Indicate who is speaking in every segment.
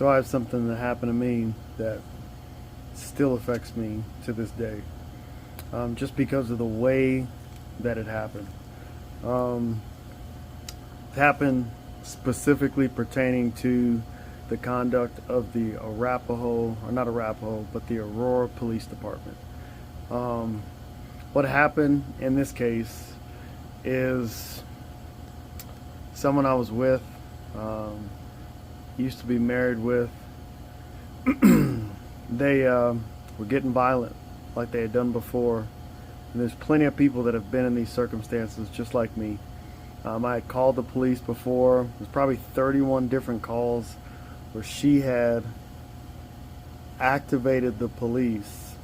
Speaker 1: So I have something that happened to me that still affects me to this day, just because of the way that it happened. It happened specifically pertaining to the conduct of the Arapahoe, or not Arapahoe, but the Aurora Police Department. What happened in this case is someone I was with, used to be married with, they were getting violent like they had done before. And there's plenty of people that have been in these circumstances just like me. I had called the police before. There's probably 31 different calls where she had activated the police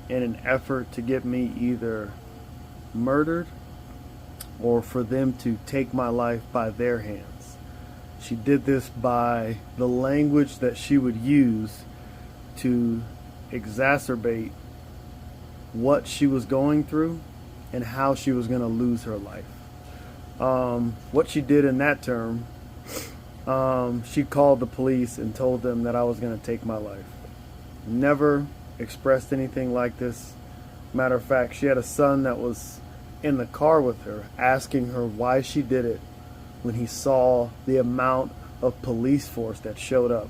Speaker 1: in an effort to get me either murdered or for them to take my life by their hands. She did this by the language that she would use to exacerbate what she was going through and how she was going to lose her life. What she did in that term, she called the police and told them that I was going to take my life. Never expressed anything like this. Matter of fact, she had a son that was in the car with her asking her why she did it when he saw the amount of police force that showed up.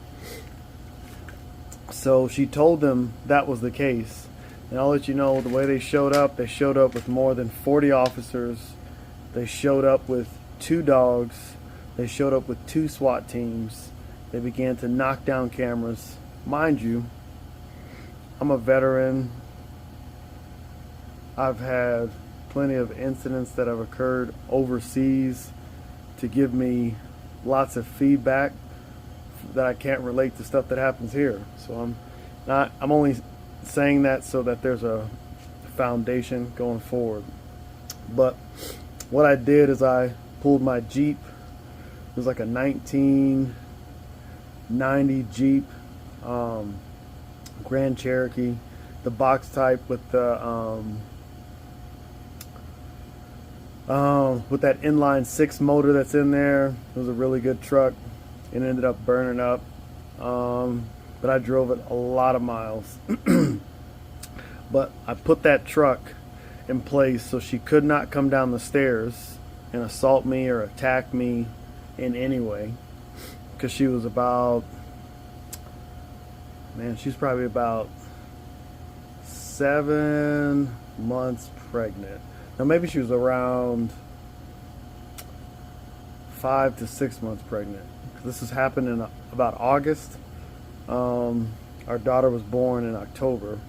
Speaker 1: So she told them that was the case. And I'll let you know, the way they showed up with more than 40 officers. They showed up with 2 dogs. They showed up with 2 SWAT teams. They began to knock down cameras. Mind you, I'm a veteran. I've had plenty of incidents that have occurred overseas to give me lots of feedback that I can't relate to stuff that happens here. So I'm only saying that so that there's a foundation going forward. But what I did is I pulled my Jeep. It was like a 1990 Jeep, Grand Cherokee, the box type with the with that inline 6 motor that's in there. It was a really good truck. It ended up burning up, but I drove it a lot of miles. But I put that truck in place so she could not come down the stairs and assault me or attack me in any way, because she was about, she's probably about 7 months pregnant. Now maybe she was around 5 to 6 months pregnant. This has happened in about August. Our daughter was born in October.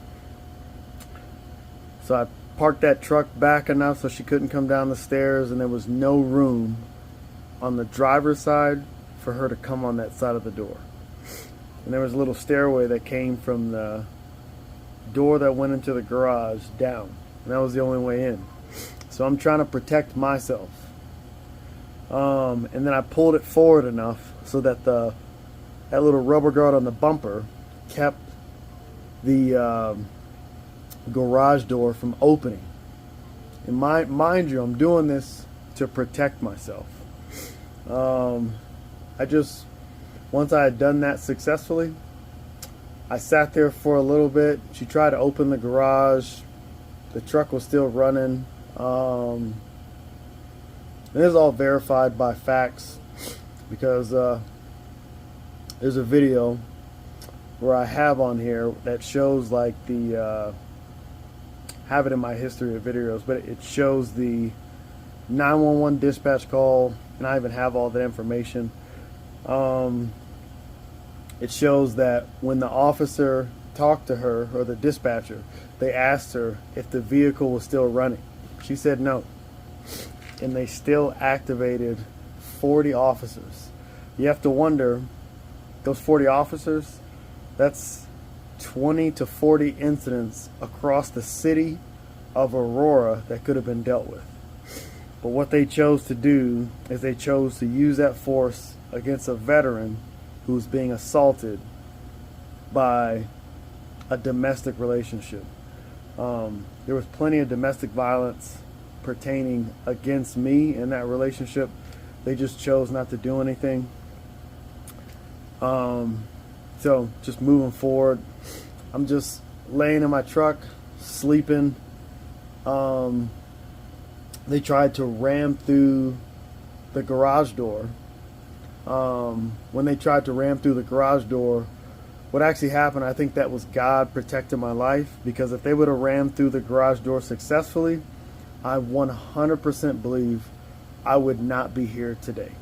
Speaker 1: So I parked that truck back enough so she couldn't come down the stairs, and there was no room on the driver's side for her to come on that side of the door. And there was a little stairway that came from the door that went into the garage down, and that was the only way in. So I'm trying to protect myself. And then I pulled it forward enough so that that little rubber guard on the bumper kept the garage door from opening. And mind you, I'm doing this to protect myself. Once I had done that successfully, I sat there for a little bit. She tried to open the garage. The truck was still running. And this is all verified by facts, because there's a video where I have on here that shows like have it in my history of videos, but it shows the 911 dispatch call, and I even have all that information. It shows that when the officer talked to her, or the dispatcher, they asked her if the vehicle was still running. She said no. And they still activated 40 officers. You have to wonder, those 40 officers, that's 20 to 40 incidents across the city of Aurora that could have been dealt with. But what they chose to do is they chose to use that force against a veteran who was being assaulted by a domestic relationship. There was plenty of domestic violence pertaining against me in that relationship. They just chose not to do anything. So just moving forward, I'm just laying in my truck, sleeping. They tried to ram through the garage door. When they tried to ram through the garage door, what actually happened, I think that was God protecting my life, because if they would have rammed through the garage door successfully, I 100% believe I would not be here today.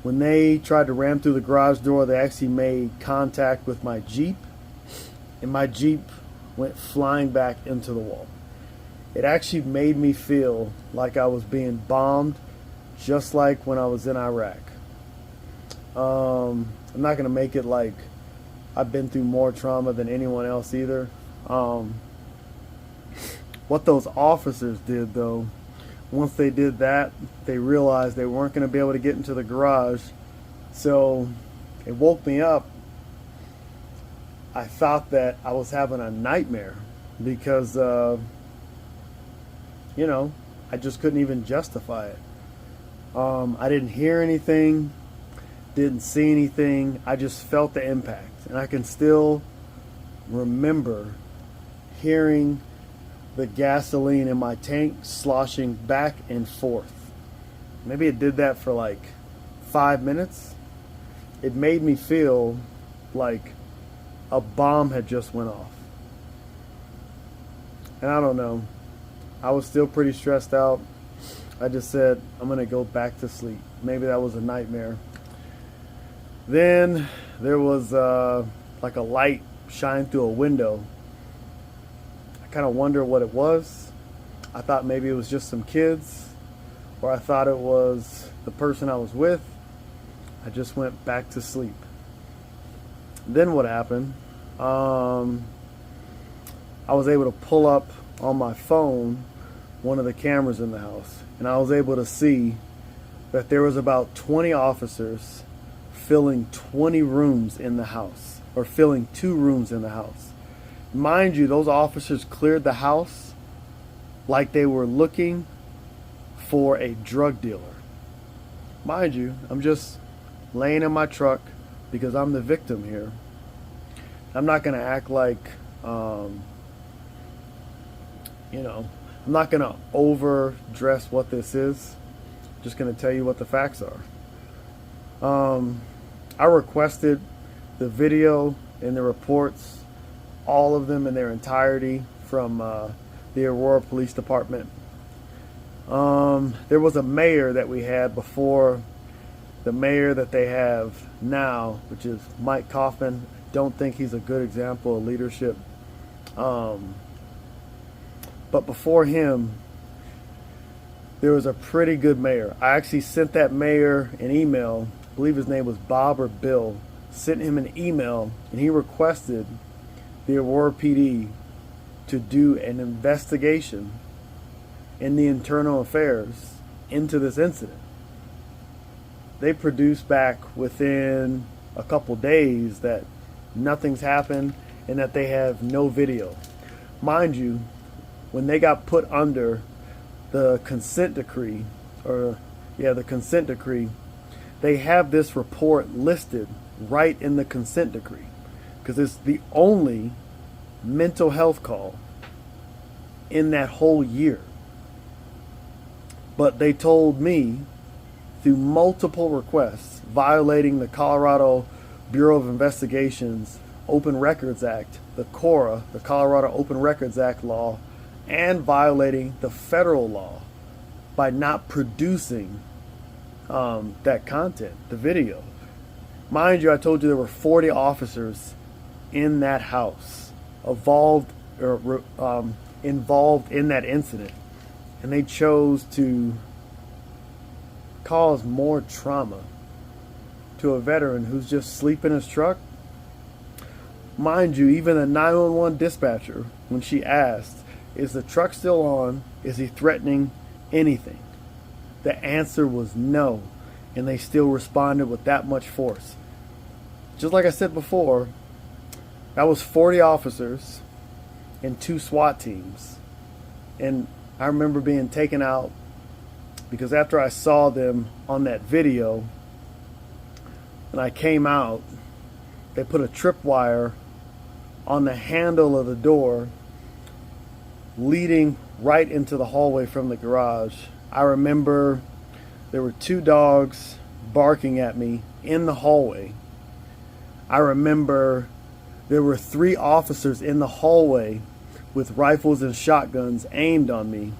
Speaker 1: When they tried to ram through the garage door, they actually made contact with my Jeep, and my Jeep went flying back into the wall. It actually made me feel like I was being bombed, just like when I was in Iraq. I'm not going to make it like I've been through more trauma than anyone else either. What those officers did, though, once they did that, they realized they weren't going to be able to get into the garage. So it woke me up. I thought that I was having a nightmare because, I just couldn't even justify it. I didn't hear anything, didn't see anything. I just felt the impact. And I can still remember hearing the gasoline in my tank sloshing back and forth. Maybe it did that for like 5 minutes. It made me feel like a bomb had just went off. And I don't know. I was still pretty stressed out. I just said, I'm going to go back to sleep. Maybe that was a nightmare. Then there was like a light shine through a window. I kind of wonder what it was. I thought maybe it was just some kids, or I thought it was the person I was with. I just went back to sleep. Then what happened? I was able to pull up on my phone one of the cameras in the house, and I was able to see that there was about 20 officers filling 20 rooms in the house, or filling 2 rooms in the house. Mind you, those officers cleared the house like they were looking for a drug dealer. Mind you, I'm just laying in my truck because I'm the victim here. I'm not going to act like, I'm not going to overdress what this is. I'm just going to tell you what the facts are. I requested the video and the reports, all of them in their entirety, from the Aurora Police Department. There was a mayor that we had before the mayor that they have now, which is Mike Kaufman. Don't think he's a good example of leadership. But before him, there was a pretty good mayor. I actually sent that mayor an email. I believe his name was Bob or Bill. Sent him an email, and he requested the Aurora PD to do an investigation in the internal affairs into this incident. They produced back within a couple days that nothing's happened and that they have no video. Mind you, when they got put under the consent decree, they have this report listed right in the consent decree, because it's the only mental health call in that whole year. But they told me, through multiple requests, violating the Colorado Bureau of Investigation's Open Records Act, the CORA, the Colorado Open Records Act law, and violating the federal law by not producing that content, the video. Mind you, I told you there were 40 officers in that house involved in that incident, and they chose to cause more trauma to a veteran who's just sleeping in his truck. Mind you, even the 911 dispatcher, when she asked, is the truck still on? Is he threatening anything? The answer was no, and they still responded with that much force. Just like I said before, that was 40 officers and 2 SWAT teams. And I remember being taken out because after I saw them on that video and I came out, they put a tripwire on the handle of the door leading right into the hallway from the garage. I remember there were 2 dogs barking at me in the hallway. I remember there were 3 officers in the hallway with rifles and shotguns aimed on me.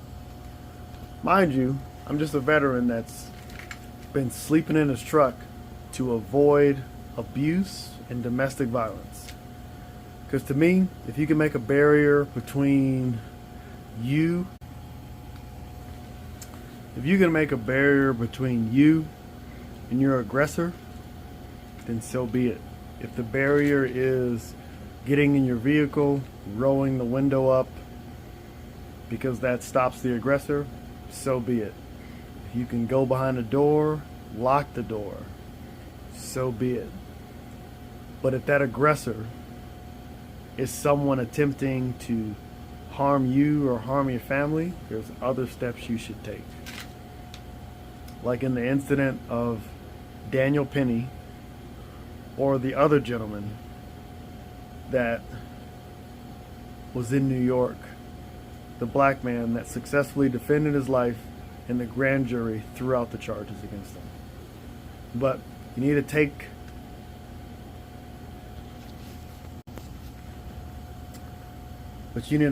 Speaker 1: Mind you, I'm just a veteran that's been sleeping in his truck to avoid abuse and domestic violence. Because to me, if you can make a barrier between you, if you can make a barrier between you and your aggressor, then so be it. If the barrier is getting in your vehicle, rolling the window up, because that stops the aggressor, so be it. If you can go behind a door, lock the door, so be it. But if that aggressor is someone attempting to harm you or harm your family, there's other steps you should take. Like in the incident of Daniel Penny, or the other gentleman that was in New York, the black man that successfully defended his life and the grand jury threw out the charges against him. But you need to take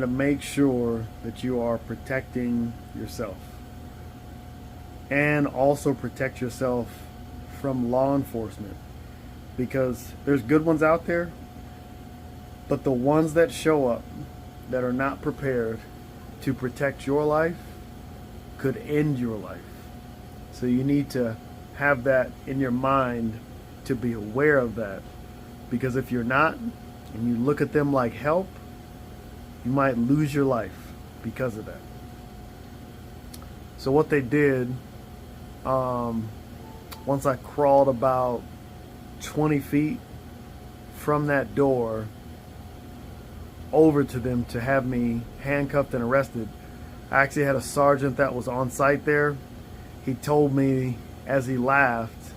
Speaker 1: make sure that you are protecting yourself, and also protect yourself from law enforcement, because there's good ones out there, but the ones that show up that are not prepared to protect your life could end your life. So you need to have that in your mind, to be aware of that, because if you're not and you look at them like help, you might lose your life because of that. So what they did, once I crawled about 20 feet from that door over to them to have me handcuffed and arrested, I actually had a sergeant that was on site there. He told me as he laughed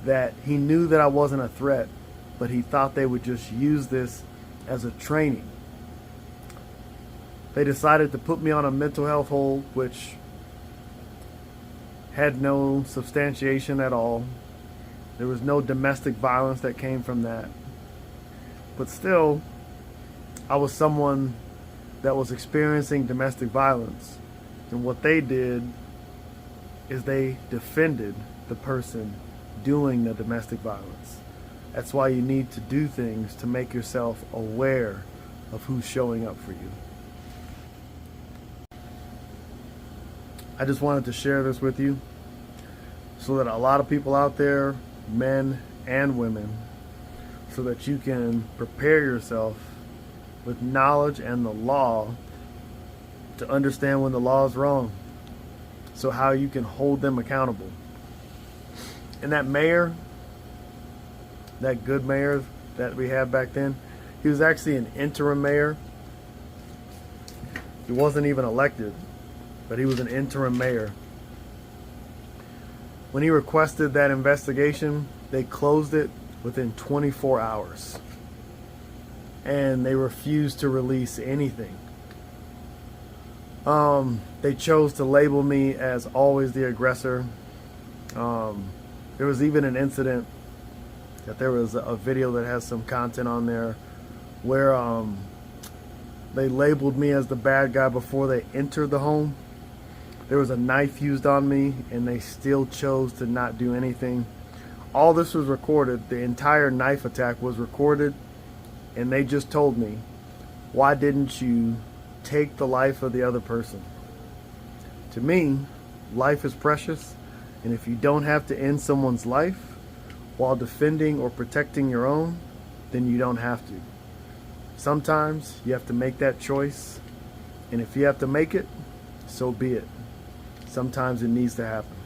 Speaker 1: that he knew that I wasn't a threat, but he thought they would just use this as a training. They decided to put me on a mental health hold, which had no substantiation at all. There was no domestic violence that came from that. But still, I was someone that was experiencing domestic violence. And what they did is they defended the person doing the domestic violence. That's why you need to do things to make yourself aware of who's showing up for you. I just wanted to share this with you so that a lot of people out there, men and women, so that you can prepare yourself with knowledge and the law to understand when the law is wrong, so how you can hold them accountable. And that mayor, that good mayor that we had back then, he was actually an interim mayor. He wasn't even elected, but he was an interim mayor. When he requested that investigation, they closed it within 24 hours. And they refused to release anything. They chose to label me as always the aggressor. There was even an incident that there was a video that has some content on there where they labeled me as the bad guy before they entered the home. There was a knife used on me, and they still chose to not do anything. All this was recorded. The entire knife attack was recorded, and they just told me, why didn't you take the life of the other person? To me, life is precious, and if you don't have to end someone's life while defending or protecting your own, then you don't have to. Sometimes you have to make that choice, and if you have to make it, so be it. Sometimes it needs to happen.